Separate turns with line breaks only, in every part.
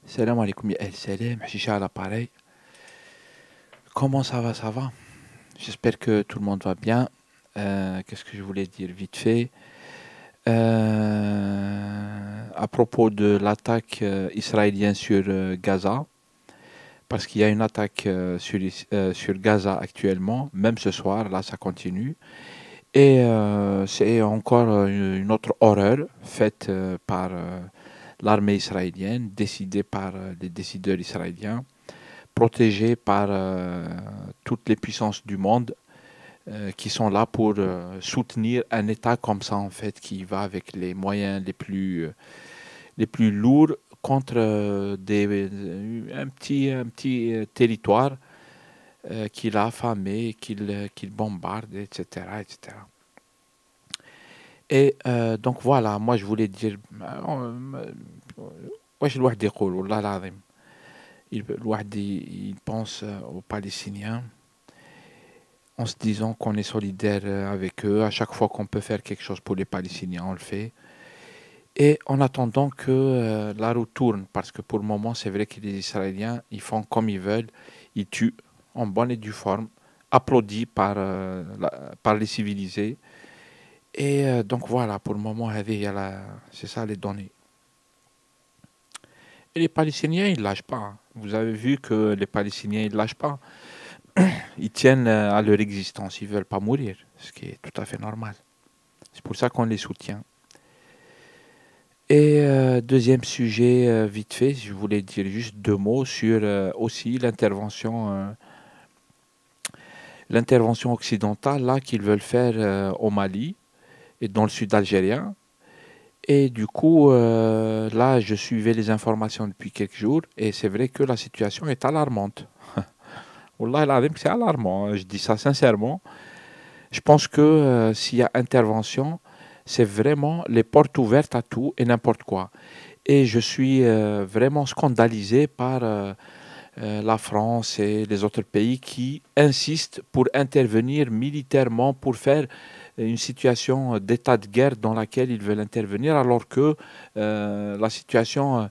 Salam alaikum, ya salam, Chicha à l'appareil. Comment ça va, ça va? J'espère que tout le monde va bien. Qu'est-ce que je voulais dire vite fait? À propos de l'attaque israélienne sur Gaza, parce qu'il y a une attaque sur Gaza actuellement, même ce soir, là ça continue. Et c'est encore une autre horreur faite par l'armée israélienne, décidée par les décideurs israéliens, protégés par toutes les puissances du monde qui sont là pour soutenir un État comme ça, en fait, qui va avec les moyens les plus lourds contre un petit territoire qu'il a affamé, qu'il bombarde, etc., etc. Et donc voilà, moi je voulais dire, واش الواحد يقول والله العظيم الواحد il pense aux Palestiniens en se disant qu'on est solidaire avec eux. À chaque fois qu'on peut faire quelque chose pour les Palestiniens, on le fait. Et en attendant que la roue tourne, parce que pour le moment, c'est vrai que les Israéliens, ils font comme ils veulent, ils tuent en bonne et due forme, applaudis par, par les civilisés. Et donc voilà, pour le moment, c'est ça les données. Et les Palestiniens, ils lâchent pas, hein. Vous avez vu que les Palestiniens, ils lâchent pas. Ils tiennent à leur existence, ils veulent pas mourir, ce qui est tout à fait normal. C'est pour ça qu'on les soutient. Et deuxième sujet, vite fait, je voulais dire juste deux mots sur aussi l'intervention occidentale là qu'ils veulent faire au Mali et dans le sud algérien. Et du coup, là, je suivais les informations depuis quelques jours et c'est vrai que la situation est alarmante. Wallah, c'est alarmant, hein. Je dis ça sincèrement. Je pense que s'il y a intervention, c'est vraiment les portes ouvertes à tout et n'importe quoi. Et je suis vraiment scandalisé par la France et les autres pays qui insistent pour intervenir militairement, pour faire une situation d'état de guerre dans laquelle ils veulent intervenir, alors que la situation,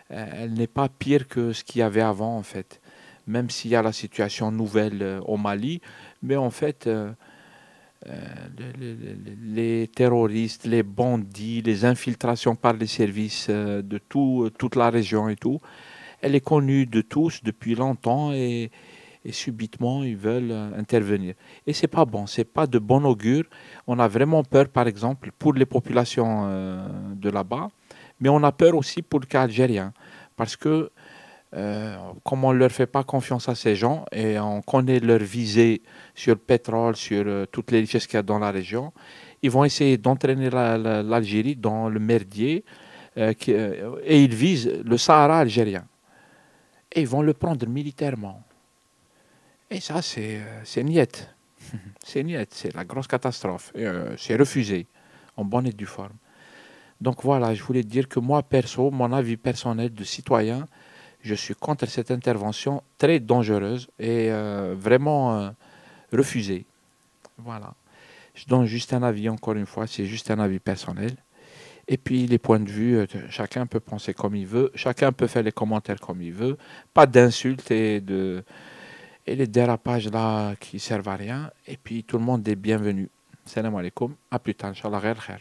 elle n'est pas pire que ce qu'il y avait avant, en fait. Même s'il y a la situation nouvelle au Mali, mais en fait, les terroristes, les bandits, les infiltrations par les services de toute la région et tout, elle est connue de tous depuis longtemps et subitement ils veulent intervenir. Et c'est pas bon, c'est pas de bon augure. On a vraiment peur, par exemple, pour les populations de là-bas, mais on a peur aussi pour le cas algérien, parce que comme on ne leur fait pas confiance à ces gens et on connaît leur visée sur le pétrole, sur toutes les richesses qu'il y a dans la région, ils vont essayer d'entraîner l'Algérie dans le merdier et ils visent le Sahara algérien. Et ils vont le prendre militairement. Et ça, c'est niette. C'est niette, c'est la grosse catastrophe. Et, c'est refusé, en bonne et due forme. Donc voilà, je voulais dire que moi, perso, mon avis personnel de citoyen, je suis contre cette intervention très dangereuse et vraiment refusée. Voilà. Je donne juste un avis, encore une fois, c'est juste un avis personnel. Et puis les points de vue, chacun peut penser comme il veut, chacun peut faire les commentaires comme il veut, pas d'insultes et les dérapages là qui servent à rien. Et puis tout le monde est bienvenu. Salam alaikum, à plus tard, Inch'Allah, khair khair.